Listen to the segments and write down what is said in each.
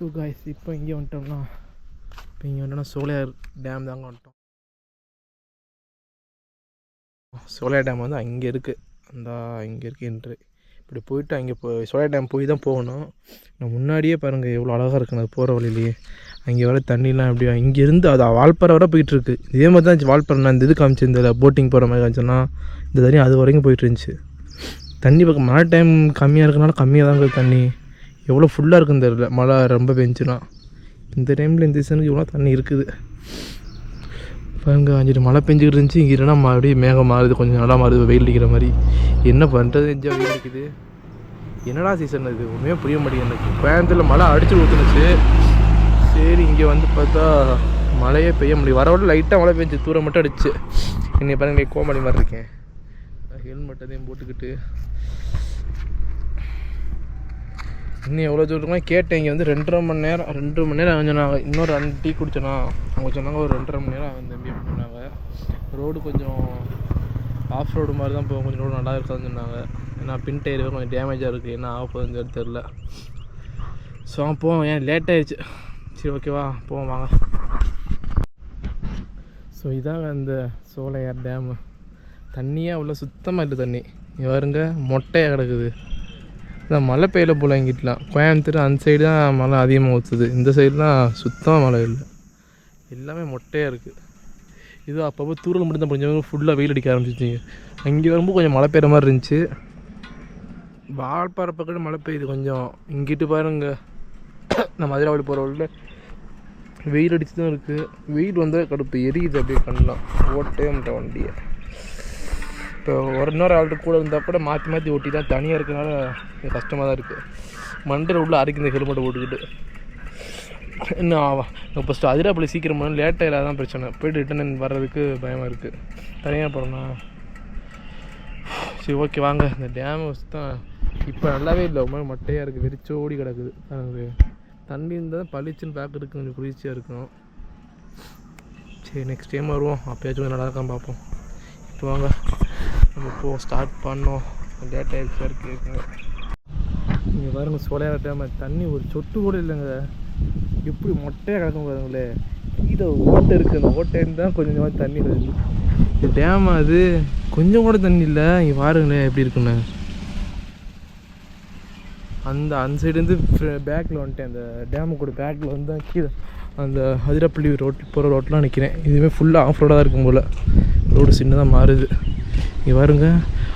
So guys இப்போ இங்கே வந்துட்டோம்னா சோலையார் டேம் தாங்க வந்துட்டோம். சோலையார் டேம் வந்து அங்கே இருக்குது, இங்கே இருக்குது என்ட்ரு. இப்படி போயிட்டு அங்கே சோலையார் டேம் போய் தான் போகணும். நான் முன்னாடியே பாருங்கள் எவ்வளோ அழகாக இருக்குன்னு அது போகிற வழியிலேயே. அங்கே வர தண்ணிலாம் அப்படியே இங்கேருந்து அது வால்பாறை வர போயிட்டுருக்கு. இதே மாதிரி தான் வால்பாறை நான் இந்த இது காமிச்சிருந்தேன், போட்டிங் போகிற மாதிரி காமிச்சோன்னா இந்த தண்ணி அது வரைக்கும் போயிட்டு இருந்துச்சு. தண்ணி பக்கம் மழை டைம் கம்மியாக இருக்கனால கம்மியாக தான் இருக்குது தண்ணி. எவ்வளோ ஃபுல்லாக இருக்குன்னு தெரியல மழை ரொம்ப பெஞ்சுன்னா. இந்த டைமில் இந்த சீசனுக்கு இவ்வளோ தண்ணி இருக்குது பாருங்க. அஞ்சிட்டு மழை பெஞ்சிக்கிட்டு இருந்துச்சு, இங்கே இல்லைனா மறுபடியும் மேகம் மாறுது, கொஞ்சம் நல்லா மாறுது, வெயில் அடிக்கிற மாதிரி. என்ன பண்ணுறது, எஞ்சால் வெயில் அடிக்குது. என்னடா சீசன் இது ஒன்றுமே புரிய மாட்டேங்குது எனக்கு. கோயம்புத்தூரில் மழை அடிச்சு ஊற்றுனுச்சு, சரி இங்கே வந்து பார்த்தா மழையே பெய்ய முடியும். வரவோட லைட்டாக மழை பெஞ்சு தூரம் மட்டும் அடிச்சு. என்னை பாருங்க கோமாளி மாதிரி இருக்கேன், ஹெல்மெட் அதையும் போட்டுக்கிட்டு. இன்னும் எவ்வளோ தூரமாக கேட்டேன். இங்கே வந்து 2.5 மணி நேரம் ஆகும் சொன்னாங்க. இன்னொரு 2 டீ குடிச்சோன்னா அவங்க சொன்னாங்க ஒரு 2.5 மணி நேரம் ஆகும் தம்பி அப்படின்னு சொன்னாங்க. ரோடு கொஞ்சம் ஆஃப் ரோடு மாதிரி தான் போகும், கொஞ்சம் ரோடு நல்லா இருக்காதுன்னு சொன்னாங்க. ஏன்னா பின் டயர் கொஞ்சம் டேமேஜாக இருக்குது, என்ன ஆக போகுதுன்னு தெரில. ஸோ போவோம், ஏன் லேட் ஆகிடுச்சு. சரி ஓகேவா போவோம் வாங்க. ஸோ இதாங்க அந்த சோலையார் டேமு. தண்ணியாக உள்ள சுத்தமாக இல்லை தண்ணி. இங்கே பாருங்க மொட்டையாக கிடக்குது. இதான் மழை பெய்யல போல் எங்கிட்டலாம். கோயம்புத்தூர் அந்த சைடு தான் மழை அதிகமாக ஊற்றுது, இந்த சைடுலாம் சுத்தமாக மழை இல்லை, எல்லாமே மொட்டையாக இருக்குது. இது அப்பப்போ தூரல் மட்டும் தான் கொஞ்சம் ஃபுல்லாக வெயில் அடிக்க ஆரம்பிச்சிச்சிங்க. அங்கே வரும்போது கொஞ்சம் மழை பெய்கிற மாதிரி இருந்துச்சு. வால்பாறை பக்கம் மழை பெய்யுது கொஞ்சம். இங்கிட்டு பாருங்க நம்ம மதுராவளி போகிற வழியில் வெயில் அடிச்சு தான் இருக்குது. வெயில் வந்து கடுப்பு எரியுது, அப்படியே பண்ணலாம் ஓட்டவே மாட்டேன் வண்டியை. இப்போ இன்னொரு ஆள்கிட்ட கூட இருந்தால் கூட மாற்றி ஓட்டி தான், தனியாக இருக்கிறனால கஷ்டமாக தான் இருக்குது. மண்டையில் உள்ள அரைக்கு இந்த ஹெல்மெட்டை போட்டுக்கிட்டு இன்னும் ஆவா ஃபஸ்ட்டு அதிராப்பள்ளி சீக்கிரம் போனால் லேட்டாக இல்லாதான் பிரச்சனை. போய்ட்டு ரிட்டன் வர்றதுக்கு பயமாக இருக்குது தனியாக போகிறோன்னா. சரி ஓகே வாங்க. இந்த டேம் தான் இப்போ நல்லாவே இல்லை, ஒரு மாதிரி மட்டையாக இருக்குது, வெறிச்சோடி கிடக்குது. அது தண்ணி இருந்தால் பளிச்சுன்னு பார்க்குறதுக்கு கொஞ்சம் குளிர்ச்சியாக இருக்கும். சரி நெக்ஸ்ட் டைம் வருவோம், அப்போயாச்சும் கொஞ்சம் நல்லா இருக்கான்னு பார்ப்போம். இப்போ வாங்க நம்ம ஸ்டார்ட் பண்ணோம். லேட் ஆகிடுச்சா இருக்குங்க. இங்கே பாருங்க சோலையார் டேம் தண்ணி ஒரு சொட்டு கூட இல்லைங்க, எப்படி மொட்டையாக கிடக்கும் பாருங்களே. கீழே ஓட்டை இருக்குது, அந்த ஓட்டைன்னு தான் கொஞ்சம் மாதிரி தண்ணி வருது. இந்த டேம் அது கொஞ்சம் கூட தண்ணி இல்லை. இங்கே பாருங்களேன் எப்படி இருக்குன்னு. அந்த சைடுலேருந்து பேக்கில் வந்துட்டேன், அந்த டேமு கூட பேக்கில் வந்து கீழே அந்த அதிரப்பள்ளி போகிற ரோட்டெலாம் நிற்கிறேன். இதுவுமே ஃபுல்லாக ஆஃப் ரோடாக தான் இருக்கும் போல், ரோடு சின்னதாக மாறுது. இங்கே பாருங்க,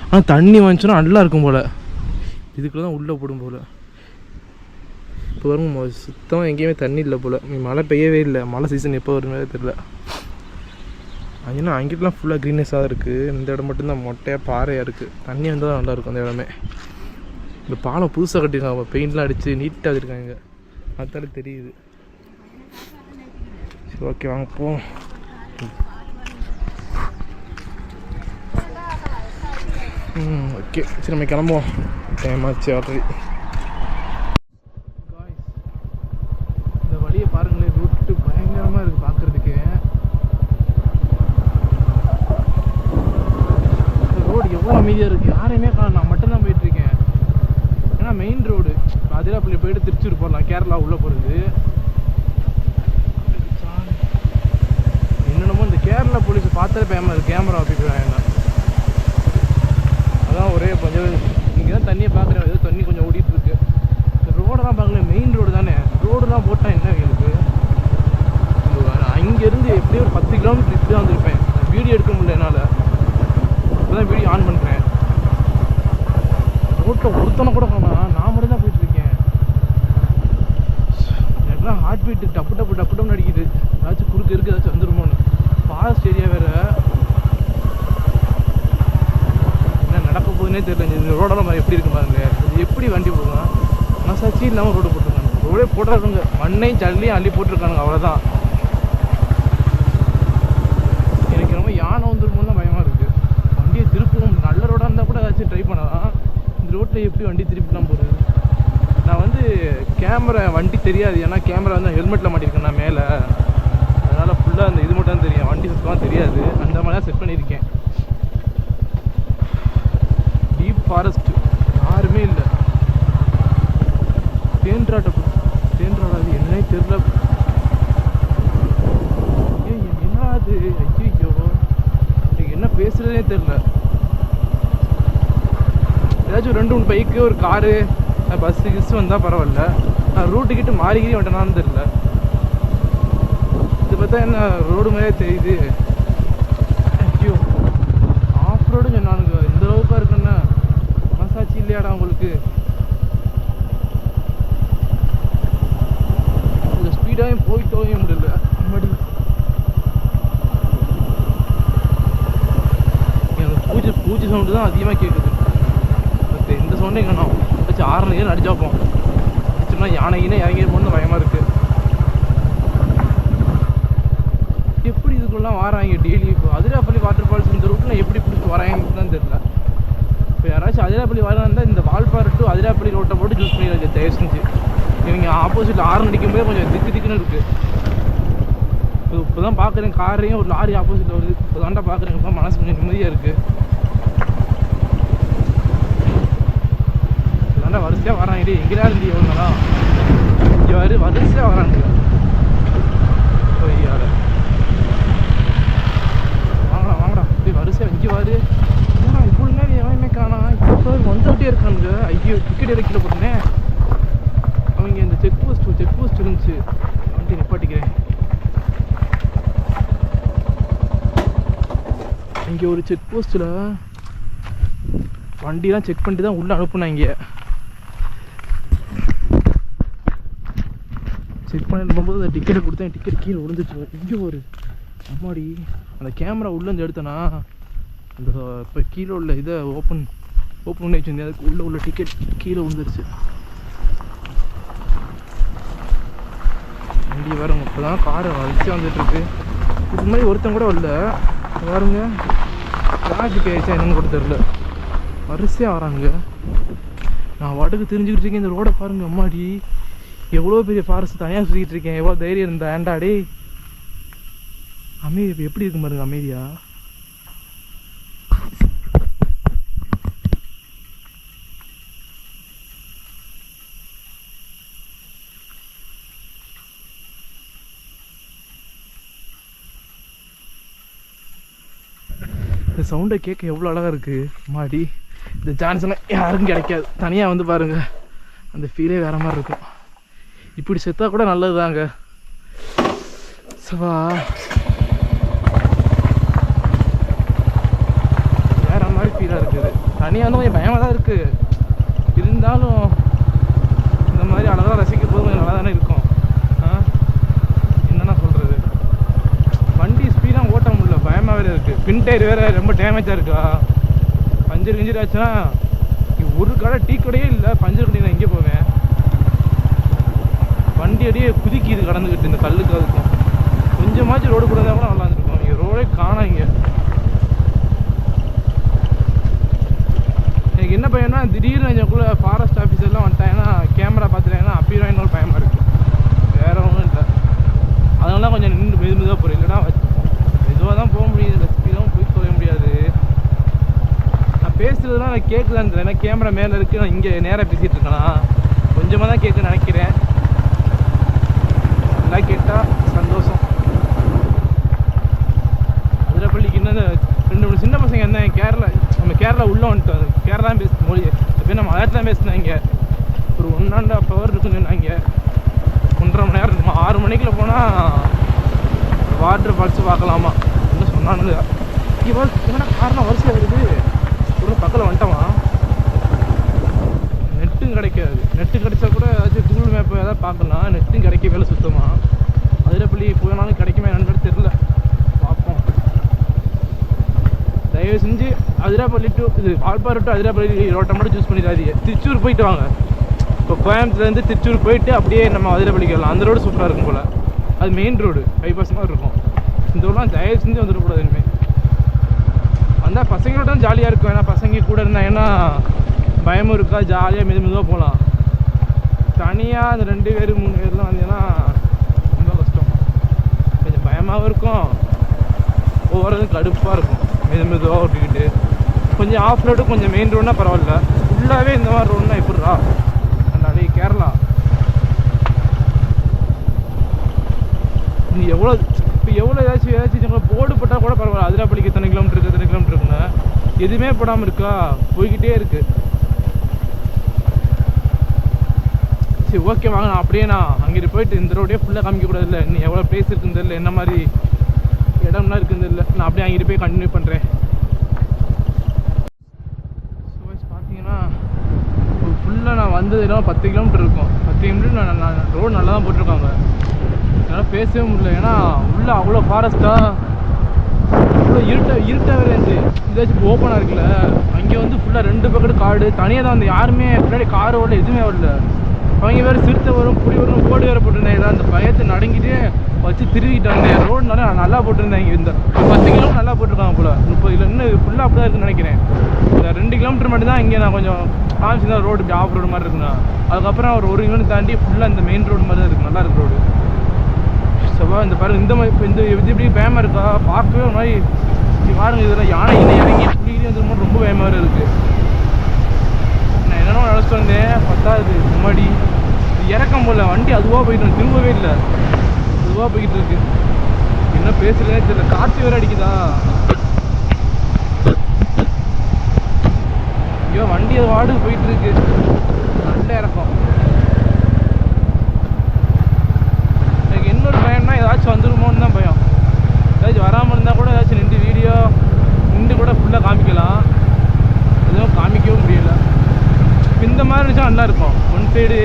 ஆனால் தண்ணி வந்துச்சுன்னா நல்லா இருக்கும் போல், இதுக்குள்ள தான் உள்ளே போடும் போல். இப்போ வருங்க சுத்தமாக எங்கேயுமே தண்ணி இல்லை போல். மழை பெய்யவே இல்லை, மழை சீசன் எப்போ வருமே தெரில. ஏன்னா அங்கிட்டலாம் ஃபுல்லாக க்ரீனஸாக தான் இருக்குது, இந்த இடம் மட்டும்தான் மொட்டையாக பாறையாக இருக்குது. தண்ணி வந்தால் தான் நல்லாயிருக்கும் அந்த இடமே. இந்த பாலம் புதுசாக கட்டியிருக்காங்க, பெயிண்ட்லாம் அடித்து நீட்டாக வச்சுருக்காங்க, பார்த்தாலே தெரியுது. சரி ஓகே வாங்க போவோம். ஓகே சரி நம்ம கிளம்புவோம், டைம் ஆச்சு ஆல்ரெடி. இந்த வழியை பாருங்களேன், ரூட்டு பயங்கரமாக இருக்குது பார்க்குறதுக்கு. ரோடு எவ்வளோ அமைதியாக இருக்குது, யாரையுமே காணோம், நான் மட்டும்தான் போயிட்டுருக்கேன். ஏன்னா மெயின் ரோடு அதிராப்பள்ளி போய்ட்டு திருச்சூர் போகலாம், கேரளா உள்ளே போகிறது. என்னென்னமோ இந்த கேரளா போலீஸ் பார்த்தாலே பயமாக இருக்குது, கேமரா வைக்கிறாங்க. அதான் ஒரே கொஞ்சம் இங்கே தான் தண்ணியை பார்க்குறேன், ஏதோ தண்ணி கொஞ்சம் ஓடிட்டுருக்கு. இந்த ரோடெல்லாம் பார்க்கல, மெயின் ரோடு தானே, ரோடுலாம் போட்டால் என்ன எங்களுக்கு. அங்கேருந்து எப்படியும் ஒரு 10 கிலோமீட்டர் இப்படி தான் வந்திருப்பேன். வீடியோ எடுக்க முடியல என்னால், இப்போ தான் வீடியோ ஆன் பண்ணுறேன். ரோட்டில் ஒருத்தனை கூட காணோம், நான் மட்டும் தான் போயிட்டுருக்கேன். எனக்குலாம் ஹார்ட் பீட்டு டப்பு டப்புன்னு அடிக்குது, ஏதாச்சும் குறுக்கு இருக்குது ஏதாச்சும் வந்துருமோன்னு. ஃபாரஸ்ட் ஏரியா வேறு, என்ன நடக்க போகுதுன்னே தெரியல. இந்த ரோடெல்லாம் எப்படி இருக்கு பாருங்க, இது எப்படி வண்டி போகும். மனசாட்சி இல்லாமல் ரோடு போட்டிருக்காங்க, ரோடே போட்டுருக்காங்க, மண்ணையும் ஜல்லியும் அள்ளி போட்டிருக்கானுங்க, அவ்வளோதான். எனக்கு ரொம்ப யானை வந்துருமோன்னு தான் பயமாக இருக்குது. வண்டியை திருப்பவும் நல்ல ரோடாக இருந்தால் கூட ஏதாச்சும் ட்ரை பண்ணலாம், இந்த ரோட்டில் எப்படி வண்டி திருப்பிலாம் போகுது. நான் வந்து கேமரா வண்டி தெரியாது, ஏன்னா கேமரா வந்து ஹெல்மெட்டில் மாட்டியிருக்கேன் நான் மேலே, அதனால் ஃபுல்லாக அந்த இது மட்டும் தான் தெரியும், வண்டி சுத்தமாக தெரியாது. அந்த மாதிரி தான் செட் பண்ணியிருக்கேன். டீப் ஃபாரஸ்ட், யாருமே இல்லை. தேன்றாடு அது என்ன தெரியல. என்னடா அது? ஐயோ, என்ன பேசுறதே தெரியல. ஏதாச்சும் 2-3 பைக்கு, ஒரு காரு, பஸ்ஸு கிஸ்ஸு வந்தால் பரவாயில்ல. நான் ரூட்டுக்கிட்டு மாறிக்கிட்டே வந்துட்டேனான்னு தெரியல. இது பார்த்தா என்ன ரோடு மாதிரியே தெரியுது. ஐயோ, ஆஃப் ரோடு சொன்னானுங்க. இந்த அளவுக்காக இருக்குன்னா மனசாட்சி இல்லையாடா உங்களுக்கு? இந்த ஸ்பீடாக போய் தொலைய முடியல. மடி எனக்கு பூச்சி சவுண்டு தான் அதிகமாக கேட்குது. இந்த சவுண்டே காணும். வச்சு 6 நேரம் அடிச்சு வைப்போம். அடிச்சோம்னா யானைகினே இறங்கி போகணுன்னு பயமாக இருக்குது. எப்படி இதுக்குள்ளலாம் வராங்க டெய்லி? இப்போ அதிராப்பள்ளி வாட்டர் ஃபால்ஸ் இந்த ரூட்டில் எப்படி பிடிச்சி வராங்கன்னு தான் தெரியல. இப்போ யாராச்சும் அதிராப்பள்ளி வராந்தா இந்த வால்பாறை டு அதிராப்பள்ளி ரோட்டை போட்டு சூஸ் பண்ணிடுறாங்க. தயவு செஞ்சு இவங்க ஆப்போசிட்டில் 6 அடிக்கும்போது கொஞ்சம் திக்குன்னு இருக்குது. இப்போ தான் பார்க்குறேன் காரையும் ஒரு லாரி ஆப்போசிட்டில் வருது. இப்போ தாண்டா பார்க்குறேன். இப்போ மனசு கொஞ்சம் நிம்மதியாக இருக்குது. தாண்டா வரிசையாக வராங்க. எங்கேயா இருந்து எவ்வளோங்களா இங்கே வரிசையாக வராங்க. வாங்கடா இப்படி வரிசையாக இங்கே வாரு. இப்பொழுதுமே எவனுமே காணா. இப்போ வந்துகிட்டே இருக்கானுங்க. ஐயோ, டிக்கெட் இறக்கில போட்டேனே. அவங்க இந்த செக் போஸ்ட் இருந்துச்சு. வண்டி நிப்பாட்டிக்கிறேன். இங்கே ஒரு செக் போஸ்ட்டில் வண்டிலாம் செக் பண்ணிட்டு தான் உள்ளே அனுப்புனாங்க. செக் பண்ணிட்டு போகும்போது அந்த டிக்கெட்டை கொடுத்தேன். டிக்கெட் கீழே விழுந்துச்சு. இங்கே ஒரு அம்மாடி, அந்த கேமரா உள்ளேருந்து எடுத்தேன்னா அந்த இப்போ கீழே உள்ள இதை ஓப்பன் பண்ணி வச்சுருந்தேன். அதுக்கு உள்ள டிக்கெட் கீழே விழுந்துருச்சு. வண்டி வேறு இப்போ தான் காரை வச்சு வந்துட்டுருக்கு. இது மாதிரி ஒருத்தன் கூட வரல பாருங்க. டிராஃபிக் ஆயிடுச்சா என்னன்னு கூட தெரில. வரிசையாக வரானுங்க. நான் வாட்டுக்கு தெரிஞ்சுக்கிட்டு இருக்கேன். இந்த ரோடை பாருங்கள். அம்மாடி, எவ்வளோ பெரிய ஃபாரஸ்ட் தனியாக சுற்றிக்கிட்டு இருக்கேன். எவ்வளோ தைரியம் இருந்தா ஏண்டாடே. அமைதி எப்படி இருக்கு பாருங்க. அமைதியா இந்த சவுண்டை கேட்க எவ்வளோ அழகாக இருக்குது. மாடி இந்த சான்ஸ்லாம் யாருக்கும் கிடைக்காது. தனியாக வந்து பாருங்கள், அந்த ஃபீலே வேறு மாதிரி இருக்கும். இப்படி செத்தா கூட நல்லது தாங்க. சவா வேறு மாதிரி ஃபீலாக இருக்குது. தனியாக வந்து கொஞ்சம் பயமாக தான் இருக்குது. இருந்தாலும் இந்த மாதிரி அழகாக ரசிக்கும் போது கொஞ்சம் நல்லா தானே இருக்கும். என்னென்ன சொல்கிறது, வண்டி ஸ்பீடாக ஓட்ட முடியல. பயமாக வேறு இருக்குது. பின் டயர் வேறு ரொம்ப டேமேஜாக இருக்கா. பஞ்சர் கிஞ்சர் ஆச்சுன்னா ஒரு கடை டீ கடையே இல்லை. பஞ்சர் கடை நான் எங்கே போவேன்? வண்டி அடியே குதிக்கிது கடந்துக்கிட்டு. இந்த கல்லுக்கு அதுக்கும் கொஞ்சமாச்சும் ரோடு கூட இருந்தால் கூட நல்லா இருந்திருக்கும். இங்கே ரோடே காணோம். இங்கே எனக்கு என்ன பையனா, திடீர்னு எங்களுக்குள்ள ஃபாரஸ்ட் ஆஃபீஸர்லாம் வந்துட்டாங்கன்னா கேமரா பார்த்துட்டாங்கன்னா அப்பயும் என்னோட பயமாக இருக்குது. வேறு ஒன்றும் இல்லை. அதனால கொஞ்சம் நின்று மெதுவாக போகிறேன். இல்லைன்னா மெதுவாக தான் போக முடியுது. ஸ்பீடாகவும் போய் போக முடியாது. நான் பேசுகிறதுலாம் நான் கேட்குதான்னு தெரியல. ஏன்னா கேமரா மேலே இருக்குது. நான் இங்கே நேராக பேசிகிட்டு இருக்கேனா கொஞ்சமாக தான் கேட்குன்னு நினைக்கிறேன். எல்லாம் கேட்டால் சந்தோஷம். அதிரப்பள்ளிக்கு இன்னும் 2-3 சின்ன பசங்க இருந்தாங்க. நம்ம கேரளா உள்ளே வந்துட்டோம். கேரளா தான் பேச மொழி. எப்போ நம்ம மலையாளத்தில் தான் பேசினாங்க. ஒரு 1.5 hour இருக்குன்னு சொன்னாங்க. 1.5 மணி நேரம் இருக்குமா. 6 மணிக்குள்ள போனால் வாட்டர் ஃபால்ஸ் பார்க்கலாமா இன்னும் சொன்னானுங்க. என்னடா காரணம் வரிசையாக வருது. ஒரு பக்கத்தில் வந்துட்டோமா. நெட்டும் கிடைக்காது. நெட்டு கிடைச்சா கூட ஏதாச்சும் கூகுள் மேப் ஏதாவது பார்க்கலாம். நெட்டும் கிடைக்கவே இல்லை சுத்தமாக. அதிரப்பள்ளி போனாலும் கிடைக்குமே என்னன்னு தெரியல. பார்ப்போம். தயவு செஞ்சு அதிரப்பள்ளி டு இது வால்பாறை டு அதிரப்பள்ளி ரோட்டை மட்டும் சூஸ் பண்ணிடாதீங்க. திருச்சூர் போயிட்டு வாங்க. இப்போ கோயம்புத்தூர்லேருந்து திருச்சூர் போயிட்டு அப்படியே நம்ம அதிரப்பள்ளிக்கு வரலாம். அந்த ரோடு சூப்பராக இருக்கும் போல். அது மெயின் ரோடு, பைபாஸ் மாதிரி இருக்கும். இந்த ரோடெலாம் தயவு செஞ்சு வந்துடக்கூடாது. இனிமேல் வந்தால் பசங்களோட தான் ஜாலியாக இருக்கும். ஏன்னா பசங்க கூட இருந்தாங்கன்னா பயமும் இருக்கா. ஜாலியாக மெதுவாக போகலாம். தனியாக அந்த 2 பேர் 3 பேர்லாம் வந்தீங்கன்னா ரொம்ப கஷ்டம். கொஞ்சம் பயமாகவும் இருக்கும். ஒவ்வொருதும் கடுப்பாக இருக்கும். மெதுவாக ஓட்டிக்கிட்டு கொஞ்சம் ஆஃப் ரோடு கொஞ்சம் மெயின் ரோடுனா பரவாயில்ல. ஃபுல்லாகவே இந்த மாதிரி ரோடுனா எப்படிரா? அண்டாடி கேரளா நீ எவ்வளோ இப்போ ஏதாச்சும் போர்டு போட்டால் கூட பரவாயில்ல, அதிராப்பள்ளிக்கு எத்தனை கிலோமீட்டர் இருக்குது, எத்தனை கிலோமீட்டர் இருக்குன்னு எதுவுமே போடாமல் இருக்கா, போய்கிட்டே இருக்கு. சரி ஓகே வாங்க, நான் அப்படியே அங்கிட்டு போயிட்டு இந்த ரோடே ஃபுல்லாக காமிக்கக்கூடாது இல்லை, இன்னும் எவ்வளோ பிளேஸ் இருக்குன்னு தெரியல, என்ன மாதிரி இடம்லாம் இருக்குன்னு தெரியல. நான் அப்படியே அங்கிட்டு போய் கண்டினியூ பண்ணுறேன். ஸோ பார்த்தீங்கன்னா ஃபுல்லாக நான் வந்ததுலாம் 10 கிலோமீட்டர் இருக்கும். 10 கிலோமீட்டர் நான் ரோடு நல்லா தான் போட்டிருக்காங்க. என்னால் பேசவே முடியல, ஏன்னா உள்ளே அவ்வளோ ஃபாரஸ்ட்டாக அவ்வளோ இருட்டாக வேறு இருந்துச்சு. இதாச்சும் ஓப்பனாக இருக்குல்ல, அங்கே வந்து ஃபுல்லாக 2 பக்கத்து காடு தனியாக தான் வந்து, யாருமே பின்னாடி கார் வரல, எதுவுமே வரல. அவங்க வேறு சிறுத்தை வரும், புளி வரும், போர்டு வேறு போட்டிருந்தேன். ஏதாவது அந்த பயத்தை நடுங்கிட்டே வச்சு திருவிக்கிட்டு வந்தேன். ரோடு நல்லா போட்டிருந்தேன். இங்கே இந்த 10 கிலோமீட்டர் நல்லா போட்டிருக்காங்க போல், 30 கிலோ இன்னும் ஃபுல்லாக அப்படி தான் இருக்குன்னு நினைக்கிறேன். இந்த 2 கிலோமீட்டர் மட்டும் தான் இங்கே நான் கொஞ்சம் காமிச்சு தான் ரோடு இப்படி ஆஃப் ரோடு மாதிரி இருக்குண்ணா. அதுக்கப்புறம் ஒரு 1 கிலோமீட்டர் தாண்டி ஃபுல்லாக இந்த மெயின் ரோடு மாதிரி தான் இருக்குது, நல்லா இருக்கு ரோடு. சவா இந்த பாருங்க, இந்த மாதிரி இப்போ இந்த இது எப்படி பயமாக இருக்கா பார்க்கவே ஒரு மாதிரி பாருங்க. இதில் யானை இறங்கி புள்ளிக்கிட்டே வந்துருமோ ரொம்ப பயமாக இருக்குது. நான் என்னென்ன நினச்சிட்டு வந்தேன், பத்தாது முன்னாடி இறக்கம் போல வண்டி அதுவாக போயிட்டு திரும்பவே இல்லை, அதுவாக போய்கிட்டு இருக்கு. என்ன பேசுறதே தெரியல, காற்று வேறு அடிக்குதா. ஐயோ வண்டி அது வாடு போயிட்டு இருக்கு, நல்ல இறக்கம். எனக்கு இன்னொரு பயம்னா ஏதாச்சும் வந்துடுமோன்னு தான் பயம். ஏதாச்சும் வராமல் இருந்தால் கூட ஏதாச்சும் நின்று கூட ஃபுல்லாக காமிக்கலாம், எதுவும் காமிக்கவும் முடியல. இந்த மாதிரி இருந்துச்சா நல்லாயிருக்கும். ஒன் சைடு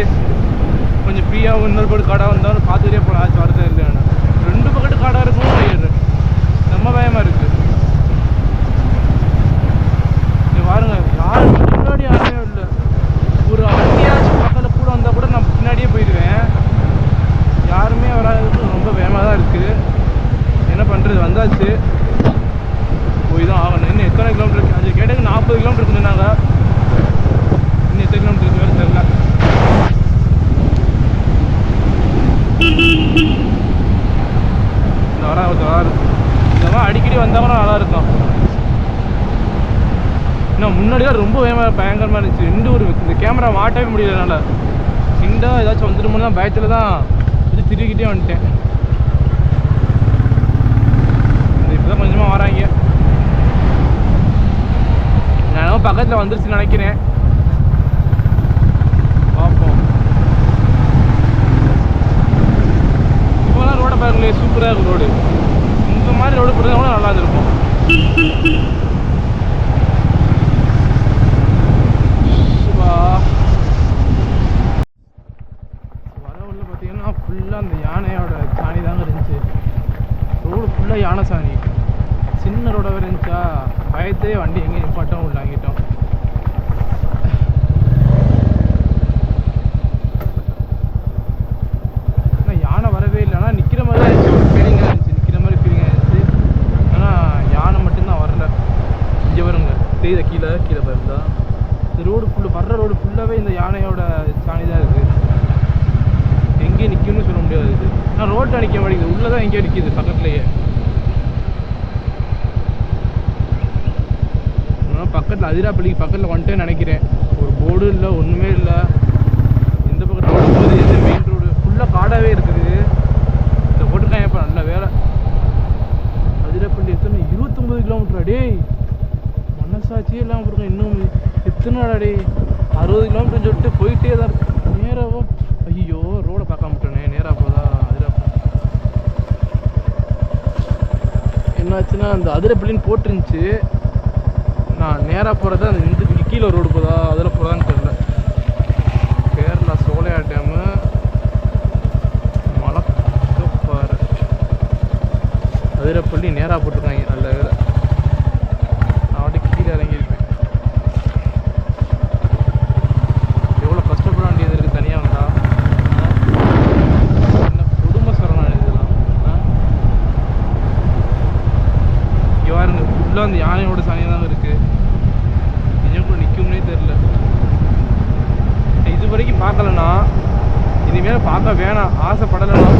கொஞ்சம் ஃப்ரீயாகவும் இன்னொரு பக்கத்து காடாக வந்தாலும் பார்த்துட்டே போகலாம், ஆச்சு வரதே இல்லைன்னு. 2 பக்கத்து காடாக இருக்கும், ரொம்ப பயமாக இருக்குது. பாருங்க, யாரும் முன்னாடி யாருமே இல்லை. ஒரு வண்டியாச்சும் பக்கத்தில் கூட வந்தால் கூட நான் பின்னாடியே போயிடுவேன். யாருமே வராததுக்கு ரொம்ப பயமாக தான் இருக்குது. என்ன பண்ணுறது, வந்தாச்சு போய் தான் ஆகணும். இன்னும் எத்தனை கிலோமீட்டர் இருக்குது அது கேட்டதுக்கு 40 கிலோமீட்டர் இருக்குதுன்னாங்க. இன்னும் எத்தனை கிலோமீட்டர் இருக்கு வேறு தெரில. இந்த வராது இந்த மாதிரி அடிக்கடி வந்தாங்கன்னா நல்லாயிருக்கும். இன்னும் முன்னாடிலாம் ரொம்ப பயங்கரமாக இருந்துச்சு. இந்த கேமரா மாட்டவே முடியல என்னால். ஏதாச்சும் வந்துடுமோன்னு தான் பயத்தில் தான் இது திருக்கிட்டே வந்துட்டேன். இப்போ தான் கொஞ்சமாக வராங்க. நான் பக்கத்தில் வந்துருச்சுன்னு நினைக்கிறேன், பார்ப்போம். இப்போலாம் ரோடை பாருங்களே, சூப்பராக இருக்கும் ரோடு. இந்த மாதிரி ரோடு போடுறதா கூட நல்லா இருக்கும். வரவுள்ள பார்த்தீங்கன்னா ஃபுல்லாக அந்த யானையோட சாணி தாங்க இருந்துச்சு. ரோடு ஃபுல்லாக யானை சாணி. சின்ன ரோடாக இருந்துச்சா, பயத்தே வண்டி எங்கேயும் நிப்பாட்டம் உள்ளாங்கிட்டோம். ஆனால் யானை வரவே இல்லை. ஆனால் நிற்கிற மாதிரி தான் இருந்துச்சு, ஒரு ஃபீலிங்காக இருந்துச்சு, நிற்கிற மாதிரி ஃபீலிங்காக இருந்துச்சு. ஆனால் யானை மட்டும்தான் வரல. இங்கே வருங்க தெரியுதா, கீழே வருதா. இந்த ரோடு வர்ற ரோடு ஃபுல்லாகவே இந்த யானையோட சாணி தான் இருக்குது. எங்கேயும் நிற்கும்னு சொல்ல முடியாது. இது ஆனால் ரோட்டில் நிற்க மாட்டேங்குது, உள்ளே தான் எங்கேயோ நிற்கிது பக்கத்துலேயே. பக்கத்தில் அதிராப்பள்ளிக்கு பக்கத்தில் வந்துட்டேன்னு நினைக்கிறேன். ஒரு போர்டு இல்லை, ஒன்றுமே இல்லை. இந்த பக்கத்தில் போகும்போது எது மெயின் ரோடு ஃபுல்லாக காடாகவே இருக்குது. இந்த போட்டுருக்காங்க இப்போ நல்ல வேலை. அதிராப்பள்ளி எத்தனை 29 கிலோமீட்டர் அடே, மனசாட்சியே இல்லாமல் போயிருக்கோம். இன்னும் எத்தனை அடே 60 கிலோமீட்டர் சொல்லிட்டு போயிட்டே தான் இருக்கு. நேராக ஐயோ ரோடை பார்க்க மாட்டேனே, நேராக போதா அதிராப்பள்ளி. என்னாச்சுன்னா அந்த அதிராப்பள்ளின்னு போட்டுருந்துச்சு, நான் நேராக போகிறது அந்த இந்த கீழே ரோடு போதா அதில் போதான்னு தெரியல. கேரளா சோலையா டேமு மலைப்பாறை அதிரப்பள்ளி நேராக போட்டிருக்காங்க. நல்ல வேலை நான் வாட்டி கீழே இறங்கியிருப்பேன். எவ்வளோ கஷ்டப்பட வேண்டியது இருக்குது தனியாக வந்தா. என்ன குடும்ப சரணம் இதெல்லாம். இங்கே பாருங்க ஃபுல்லாக அந்த யானையோட சனியாக தான் இருக்குது. கூட நிற்கும்னே தெரில. இது வரைக்கும் பார்க்கலன்னா இனிமேல் பார்க்க வேணாம், ஆசைப்படலைன்னா.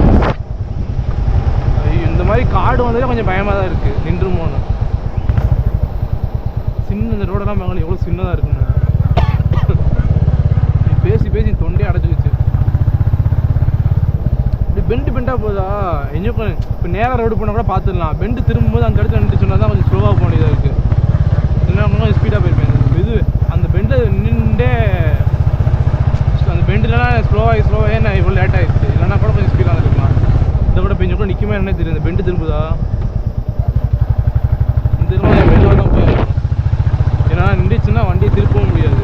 இந்த மாதிரி காடு வந்ததே கொஞ்சம் பயமாக தான் இருக்குது, நின்றுமோன்னு. சின்ன இந்த ரோடெல்லாம் பார்க்கல எவ்வளோ சின்னதாக இருக்குன்னு. பேசி தொண்டே அடைச்சிக்கிச்சு. இப்படி பெண்டாக போதா, கொஞ்சம் இப்போ நேராக ரோடு போனால் கூட பார்த்துடலாம். பெண்டு திரும்பும்போது அந்த இடத்துல நின்று சொன்னால் தான் கொஞ்சம் ஸ்லோவாக போக வேண்டியதாக இருக்குது. இல்லைன்னா கொஞ்சம் ஸ்பீடாக போயிருப்பேன். இது அந்த பெண்டில் நின்றுட்டே அந்த பெண்டுலாம் ஸ்லோவாக நான் இவ்வளோ லேட் ஆகிடுச்சு. இல்லைன்னா கூட கொஞ்சம் ஸ்பீடாக இருக்கலாம். இதை கூட பெஞ்சு கூட நிற்குமே என்ன தெரியும். இந்த பெண்டு திரும்புதா இந்த திரும்ப மெதுவாக தான் போயிருக்கணும். ஏன்னா நின்றுச்சுன்னா வண்டியை திருப்பவும் முடியாது.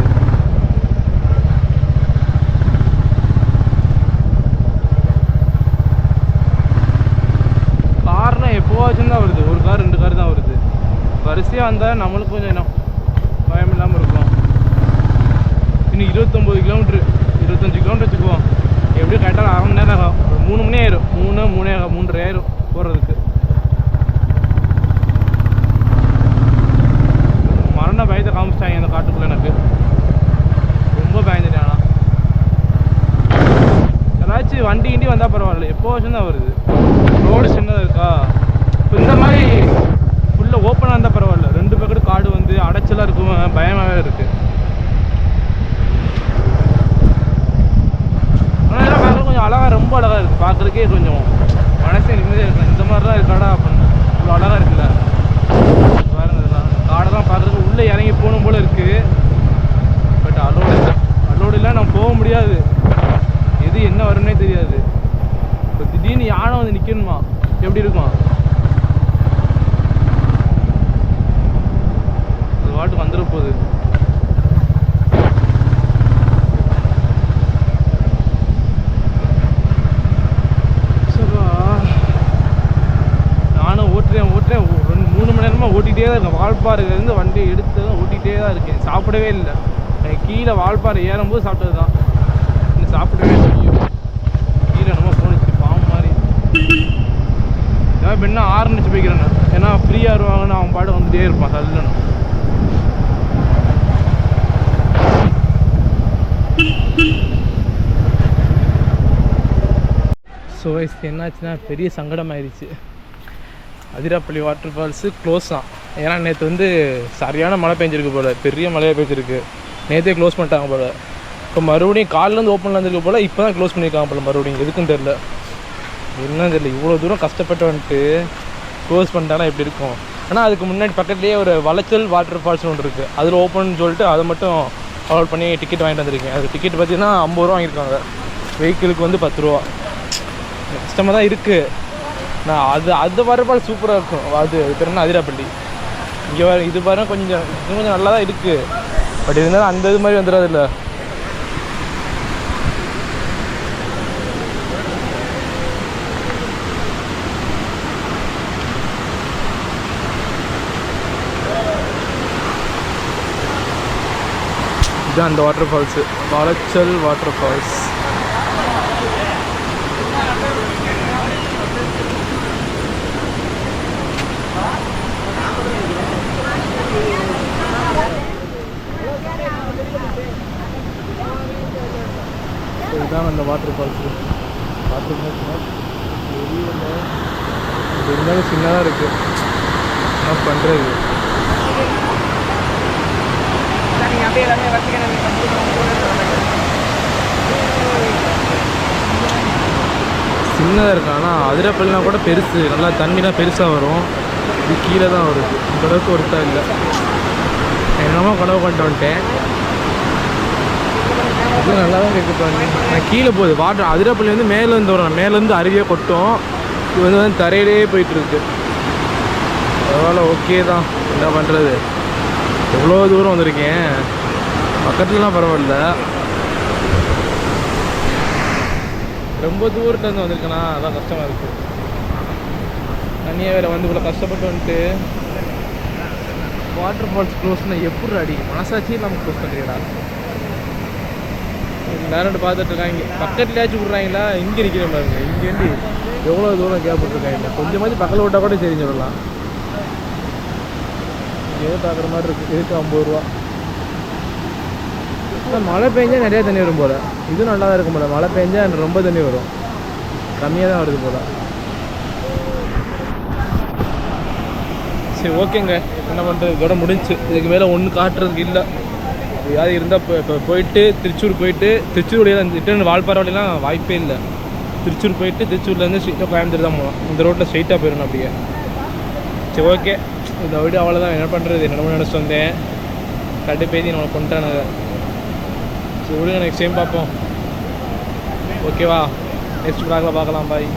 கார்னால் எப்போவாச்சும் தான் வருது. ஒரு கார் 2 கார் தான் வருது. வரிசையாக வந்தால் நம்மளுக்கு கொஞ்சம் என்ன பயம் இல்லாமல் இருக்கும். இன்னும் 29 கிலோமீட்ரு 25 கிலோமீட்டர் வச்சுக்குவோம். எப்படியும் கரெக்டாக 1/2 மணி நேரம் ஆகும். 3 மணி ஆயிரும். 3:30 ஆயிரும் போகிறதுக்கு. மரண பயத்தை காமிச்சிட்டாங்க அந்த காட்டுக்குள்ளே. எனக்கு ரொம்ப பயந்துட்டேன். ஆனால் ஏதாச்சும் வண்டி கிண்டி வந்தால் பரவாயில்ல. எப்போ வருஷம் தான் வருது. ரோடு சின்னதாக இருக்கா. இப்போ இந்த மாதிரி ஃபுல்லாக ஓப்பனாக இருந்தால் பரவாயில்ல. 2 பக்கத்து காடு வந்து அடைச்சலாக இருக்கும். பயமாகவே இருக்குது. ஆனால் இதெல்லாம் பார்க்குறது கொஞ்சம் அழகாக, ரொம்ப அழகாக இருக்குது. பார்க்குறதுக்கே கொஞ்சம் மனசே நிம்மதியாக இருக்கலாம். இந்த மாதிரி தான் இருக்காடா அப்படின்னு. இவ்வளோ அழகாக இருக்குல்ல பாருங்க. இதெல்லாம் காடெல்லாம் பார்க்குறதுக்கு உள்ளே இறங்கி போகணும் போல் இருக்குது. பட் அலோடு இல்லை. நம்ம போக முடியாது. எது என்ன வரும்னே தெரியாது. இப்போ திடீர்னு யானை வந்து நிற்கணுமா எப்படி இருக்கும். அது வாட்டுக்கு வந்துட போகுது. நானும் ஓட்டுறேன் 3 மணி நேரமாக ஓட்டிகிட்டே தான் இருக்கேன். வால்பாறையிலேருந்து வண்டியை எடுத்து ஓட்டிகிட்டே தான் இருக்கேன். சாப்பிடவே இல்லை. கீழே வால்பாறை ஏறும்போது சாப்பிட்டது தான். இன்னும் சாப்பிடவே முடியும். கீழே நம்ம போணுச்சு பாம்பு மாதிரி. ஏதாவது பெண்ணா ஆரம்பிச்சு போய்க்கிறேன். ஏன்னா ஃப்ரீயாக வருவாங்கன்னு அவன் பாடு வந்துட்டே இருப்பான் சல்லுன்னு. ஸோ என்னாச்சுன்னா பெரிய சங்கடம் ஆயிடுச்சு. அதிராப்பள்ளி வாட்டர் ஃபால்ஸு க்ளோஸ் தான். ஏன்னா நேற்று வந்து சரியான மழை பெஞ்சிருக்கு போல். பெரிய மழையாக பெஞ்சிருக்கு. நேற்றே க்ளோஸ் பண்ணிட்டாங்க போல். இப்போ மறுபடியும் காலிலேருந்து ஓப்பனில் இருந்திருக்கு போல். இப்போ தான் க்ளோஸ் பண்ணியிருக்காங்க போல் மறுபடியும். எதுக்குன்னு தெரில, என்னன்னு தெரியல. இவ்வளோ தூரம் கஷ்டப்பட்டு வந்துட்டு க்ளோஸ் பண்ணிட்டாங்கன்னா எப்படி இருக்கும். ஆனால் அதுக்கு முன்னாடி பக்கத்துலேயே ஒரு வளைச்சல் வாட்டர் ஃபால்ஸ்னு ஒன்று இருக்குது. அதில் ஓப்பன் சொல்லிட்டு அதை மட்டும் அவாய்ட் பண்ணி டிக்கெட் வாங்கிட்டு வந்திருக்கேன். அது டிக்கெட் பார்த்தீங்கன்னா 50 ரூபா வாங்கியிருக்காங்க. வெஹிக்கிளுக்கு வந்து 10 ரூபா. கஷ்டமாக தான் இருக்குது. நான் அது வரப்பால் சூப்பராக இருக்கும். அது பேர் என்ன அதிராப்பள்ளி. இங்கே வர இது பாருங்க கொஞ்சம் நல்லா தான் இருக்குது. பட் இருந்தாலும் அந்த இது மாதிரி வந்துடாது இல்லை. இதுதான் அந்த வாட்டர் ஃபால்ஸு, வளைச்சல் வாட்டர் ஃபால்ஸ். இதுதான் அந்த வாட்டர் ஃபால்ஸு. வாட்டர் ஃபால்ஸ் இருந்தாலும் சின்னதாக இருக்குது. என்ன பண்ணுறது. சின்னதாக இருக்கு. ஆனால் அதிரப்பள்ளினா கூட பெருசு. நல்லா தண்ணிலாம் பெருசாக வரும். இது கீழே தான் வருது. இந்த அளவுக்கு ஒருத்தா இல்லை. என்னமோ கனவு பண்ணிட்டு வந்துட்டேன். இது நல்லா தான் கேட்குப்பாங்க. நான் கீழே போகுது வாட்டர். அதிரப்பள்ளி வந்து மேலேருந்து வரும். மேலேருந்து அருவியே கொட்டும். இது வந்து தரையிலே போயிட்டுருக்கு. அதனால் ஓகே தான். என்ன பண்ணுறது. எவ்வளோ தூரம் வந்திருக்கேன். பக்கத்துலலாம் பரவாயில்ல. ரொம்ப தூரத்துலேருந்து வந்திருக்கேன்னா அதான் கஷ்டமாக இருக்குது. தனியாக வேறு வந்து இவ்வளோ கஷ்டப்பட்டு வந்துட்டு வாட்டர் ஃபால்ஸ் க்ளோஸ்னால் எப்படி அடி மனசாட்சியும் நம்ம க்ளோஸ் பண்ணுறீங்களா. நேரம் பார்த்துட்டு இருக்காங்க. பக்கத்துலேயாச்சும் விட்றாங்களா. இங்கே நிற்கிற பாருங்க. இங்கேருந்து எவ்வளோ தூரம் கேட்பட்டுருக்காங்க. கொஞ்சமாச்சும் பக்கத்தில் விட்டால் கூட தெரிஞ்சு விடலாம். ஏதோ பார்க்குற மாதிரி இருக்குது. இதுக்கு 50 ரூபா. மழை பெஞ்சால் நிறையா தண்ணி வரும் போல். இதுவும் நல்லா தான் இருக்கும் போல். மழை பெஞ்சால் ரொம்ப தண்ணி வரும். கம்மியாக தான் வருது போல். சரி ஓகேங்க. என்ன பண்ணுறது. இதோட முடிஞ்சு. இதுக்கு மேலே ஒன்றும் காட்டுறதுக்கு இல்லை. யாரும் இருந்தால் இப்போ போயிட்டு திருச்சூர் போயிட்டு திருச்சூர் வழியாக ரிட்டர்ன் வால்பாறை வழியெலாம் வாய்ப்பே இல்லை. திருச்சூர் போயிட்டு திருச்சூர்லேருந்து ஸ்ட்ரெயிட்டாக கோயம்புத்தூர் தான் போகலாம். இந்த ரோட்டில் ஸ்ட்ரெயிட்டாக போயிடணும் அப்படியே. சரி ஓகே, இந்த வீடியோ அவ்வளோதான். என்ன பண்ணுறது, என்னமோ நினச்சிட்டு வந்தேன், கடுப்பேதி நம்மளை கொண்டுட்டானுங்க. சரி விடுங்க, நெக்ஸ்ட் டைம் பார்ப்போம். ஓகேவா, நெக்ஸ்ட் ப்ளாகில் பார்க்கலாம். பாய்.